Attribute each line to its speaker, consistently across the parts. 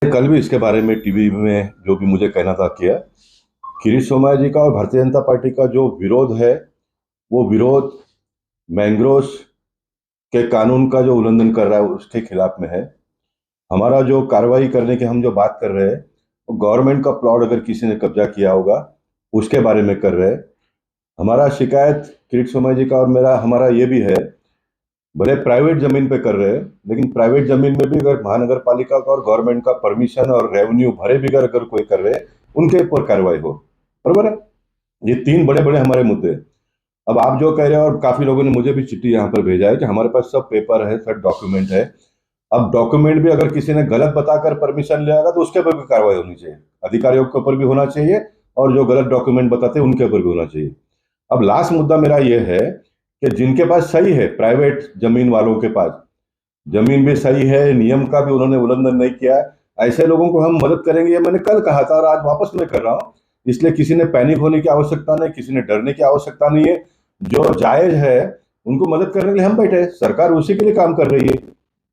Speaker 1: कल भी इसके बारे में टीवी में जो भी मुझे कहना था किया। किरीट सोमैया जी का और भारतीय जनता पार्टी का जो विरोध है, वो विरोध मैंग्रोव्स के कानून का जो उल्लंघन कर रहा है उसके खिलाफ में है। हमारा जो कार्रवाई करने की हम जो बात कर रहे हैं, वो गवर्नमेंट का प्लॉट अगर किसी ने कब्जा किया होगा उसके बारे में कर रहे हैं। हमारा शिकायत किरीट सोमैया जी का और मेरा हमारा ये भी है, भले प्राइवेट जमीन पे कर रहे हैं, लेकिन प्राइवेट जमीन में भी अगर महानगर पालिका का और गवर्नमेंट का परमिशन और रेवेन्यू भरे बिगैर अगर कोई कर रहे हैं, उनके ऊपर कार्रवाई हो। बरोबर है। ये तीन बड़े बड़े हमारे मुद्दे हैं। अब आप जो कह रहे हो, और काफी लोगों ने मुझे भी चिट्ठी यहाँ पर भेजा है कि हमारे पास सब पेपर है, सब डॉक्यूमेंट है। अब डॉक्यूमेंट भी अगर किसी ने गलत बताकर परमिशन लिया होगा तो उसके ऊपर भी कार्रवाई होनी चाहिए, अधिकारियों के ऊपर भी होना चाहिए, और जो गलत डॉक्यूमेंट बताते हैं उनके ऊपर भी होना चाहिए। अब लास्ट मुद्दा मेरा ये है कि जिनके पास सही है, प्राइवेट जमीन वालों के पास जमीन भी सही है, नियम का भी उन्होंने उल्लंघन नहीं किया है, ऐसे लोगों को हम मदद करेंगे। ये मैंने कल कहा था और आज वापस मैं कर रहा हूं। इसलिए किसी ने पैनिक होने की आवश्यकता नहीं, किसी ने डरने की आवश्यकता नहीं है। जो जायज है उनको मदद करने के लिए हम बैठे हैं, सरकार उसी के लिए काम कर रही है।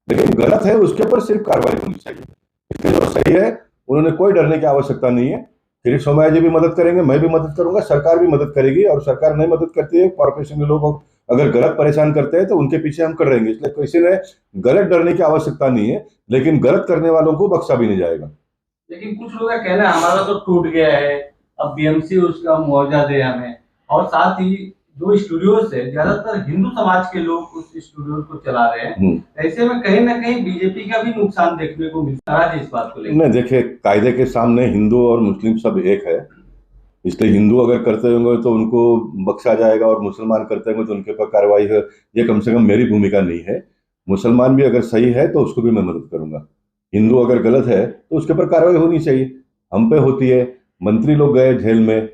Speaker 1: लेकिन गलत है उसके ऊपर सिर्फ कार्रवाई होनी चाहिए। इसलिए जो सही है उन्होंने कोई डरने की आवश्यकता नहीं है। किरीट सोमैया जी भी मदद करेंगे, मैं भी मदद करूंगा, सरकार भी मदद करेगी। और सरकार नहीं मदद करती है, कॉर्पोरेशन के लोग अगर गलत परेशान करते हैं तो उनके पीछे हम कर रहेंगे। इसलिए किसी ने गलत डरने की आवश्यकता नहीं है, लेकिन गलत करने वालों को बख्शा भी नहीं जाएगा।
Speaker 2: लेकिन कुछ लोग का कहना है हमारा तो टूट गया है, अब बीएमसी उसका मुआवजा दे हमें। और साथ ही जो स्टूडियोज है, ज्यादातर हिंदू समाज के लोग उस स्टूडियो को चला रहे हैं। ऐसे में कहीं ना कहीं बीजेपी का भी नुकसान देखने को मिलता है इस बात को लेकर।
Speaker 1: नहीं, देखिए, कायदे के सामने हिंदू और मुस्लिम सब एक है। इसलिए हिंदू अगर करते होंगे तो उनको बख्शा जाएगा, और मुसलमान करते होंगे तो उनके ऊपर कार्रवाई है। ये कम से कम मेरी भूमिका नहीं है। मुसलमान भी अगर सही है तो उसको भी मैं मदद करूंगा। हिंदू अगर गलत है तो उसके ऊपर कार्रवाई होनी चाहिए। हम पे होती है। मंत्री लोग गए जेल में,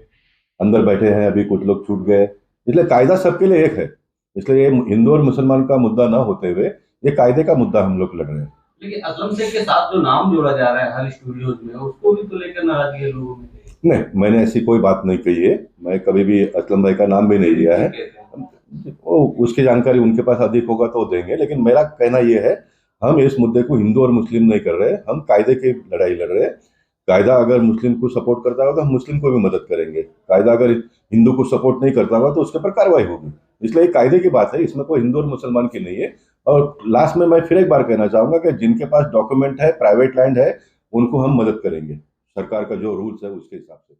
Speaker 1: अंदर बैठे हैं, अभी कुछ लोग छूट गए। इसलिए कायदा सबके लिए एक है। इसलिए ये हिंदू और मुसलमान का मुद्दा ना होते हुए ये कायदे का मुद्दा हम लोग लड़ रहे हैं।
Speaker 2: लेकिन असलम शेख के साथ जो नाम जोड़ा जा रहा है हर स्टूडियोज में, उसको भी तो लेकर नाराजगी है लोगों में।
Speaker 1: नहीं, मैंने ऐसी कोई बात नहीं कही है। मैं कभी भी असलम भाई का नाम भी नहीं लिया है। वो उसकी जानकारी उनके पास अधिक होगा तो वो देंगे, लेकिन मेरा कहना यह है, हम इस मुद्दे को हिंदू और मुस्लिम नहीं कर रहे, हम कायदे की लड़ाई लड़ रहे हैं। कायदा अगर मुस्लिम को सपोर्ट करता होगा तो हम मुस्लिम को भी मदद करेंगे। कायदा अगर हिंदू को सपोर्ट नहीं करता होगा तो उसके ऊपर कार्रवाई होगी। इसलिए ये कायदे की बात है, इसमें कोई हिंदू और मुसलमान की नहीं है। और लास्ट में मैं फिर एक बार कहना चाहूंगा कि जिनके पास डॉक्यूमेंट है, प्राइवेट लैंड है, उनको हम मदद करेंगे, सरकार का जो रूल्स है उसके हिसाब से।